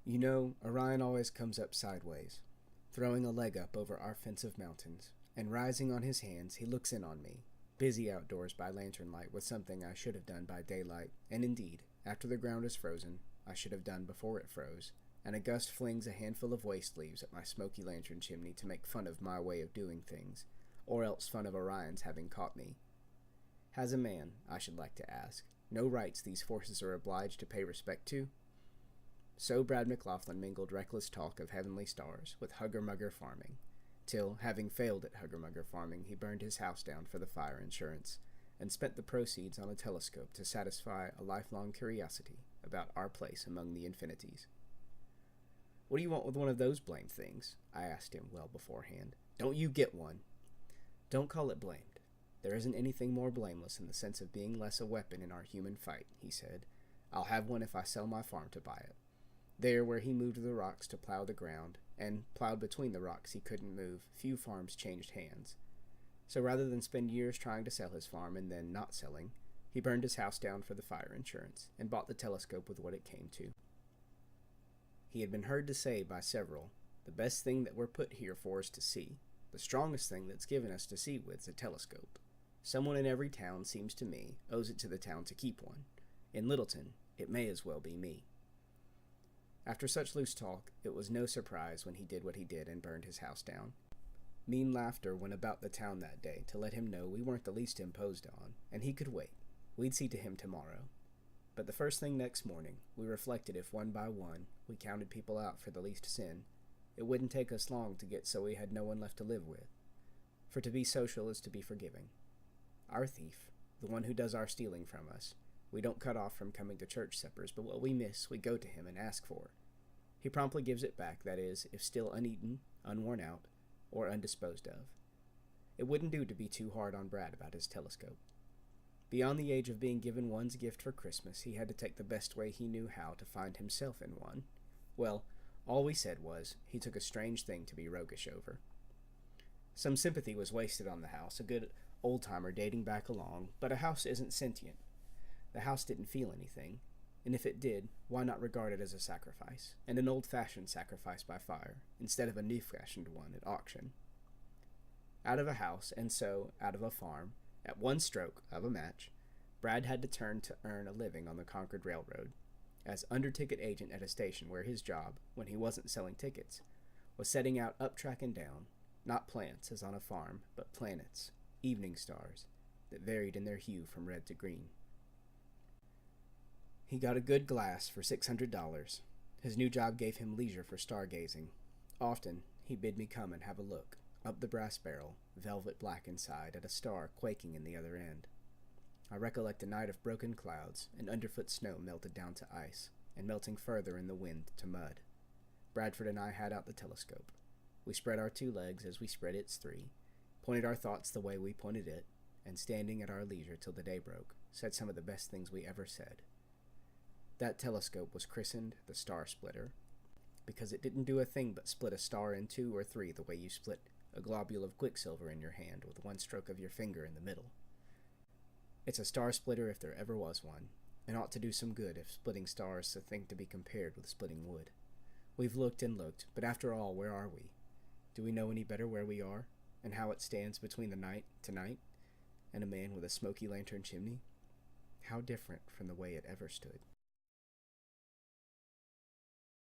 You know, Orion always comes up sideways, throwing a leg up over our fence of mountains, and rising on his hands, he looks in on me, busy outdoors by lantern light with something I should have done by daylight, and indeed, after the ground is frozen, I should have done before it froze, and a gust flings a handful of waste leaves at my smoky lantern chimney to make fun of my way of doing things, or else fun of Orion's having caught me. Has a man, I should like to ask, no rights these forces are obliged to pay respect to? So Brad McLaughlin mingled reckless talk of heavenly stars with hugger-mugger farming, till, having failed at hugger-mugger farming, he burned his house down for the fire insurance, and spent the proceeds on a telescope to satisfy a lifelong curiosity about our place among the infinities. "What do you want with one of those blamed things?" I asked him well beforehand. "Don't you get one." "Don't call it blamed. There isn't anything more blameless in the sense of being less a weapon in our human fight," he said. "I'll have one if I sell my farm to buy it." There, where he moved the rocks to plow the ground, and plowed between the rocks he couldn't move, few farms changed hands. So rather than spend years trying to sell his farm and then not selling, he burned his house down for the fire insurance, and bought the telescope with what it came to. He had been heard to say by several, "The best thing that we're put here for is to see. The strongest thing that's given us to see with's a telescope. Someone in every town, seems to me, owes it to the town to keep one. In Littleton, it may as well be me." After such loose talk, it was no surprise when he did what he did and burned his house down. Mean laughter went about the town that day to let him know we weren't the least imposed on, and he could wait. We'd see to him tomorrow. But the first thing next morning, we reflected if one by one we counted people out for the least sin, it wouldn't take us long to get so we had no one left to live with. For to be social is to be forgiving. Our thief, the one who does our stealing from us, we don't cut off from coming to church suppers, but what we miss, we go to him and ask for. He promptly gives it back, that is, if still uneaten, unworn out, or undisposed of. It wouldn't do to be too hard on Brad about his telescope. Beyond the age of being given one's gift for Christmas, he had to take the best way he knew how to find himself in one. Well, all we said was, he took a strange thing to be roguish over. Some sympathy was wasted on the house, a good old-timer dating back along, but a house isn't sentient. The house didn't feel anything, and if it did, why not regard it as a sacrifice, and an old-fashioned sacrifice by fire, instead of a new-fashioned one at auction? Out of a house, and so out of a farm, at one stroke of a match, Brad had to turn to earn a living on the Concord Railroad, as under-ticket agent at a station where his job, when he wasn't selling tickets, was setting out up track and down, not plants as on a farm, but planets, evening stars, that varied in their hue from red to green. He got a good glass for $600. His new job gave him leisure for stargazing. Often, he bid me come and have a look, up the brass barrel, velvet black inside, at a star quaking in the other end. I recollect a night of broken clouds, and underfoot snow melted down to ice, and melting further in the wind to mud. Bradford and I had out the telescope. We spread our 2 legs as we spread its 3, pointed our thoughts the way we pointed it, and standing at our leisure till the day broke, said some of the best things we ever said. That telescope was christened the Star Splitter, because it didn't do a thing but split a star in 2 or 3 the way you split a globule of quicksilver in your hand with one stroke of your finger in the middle. It's a star splitter if there ever was one, and ought to do some good if splitting stars is a thing to be compared with splitting wood. We've looked and looked, but after all, where are we? Do we know any better where we are, and how it stands between the night tonight and a man with a smoky lantern chimney? How different from the way it ever stood.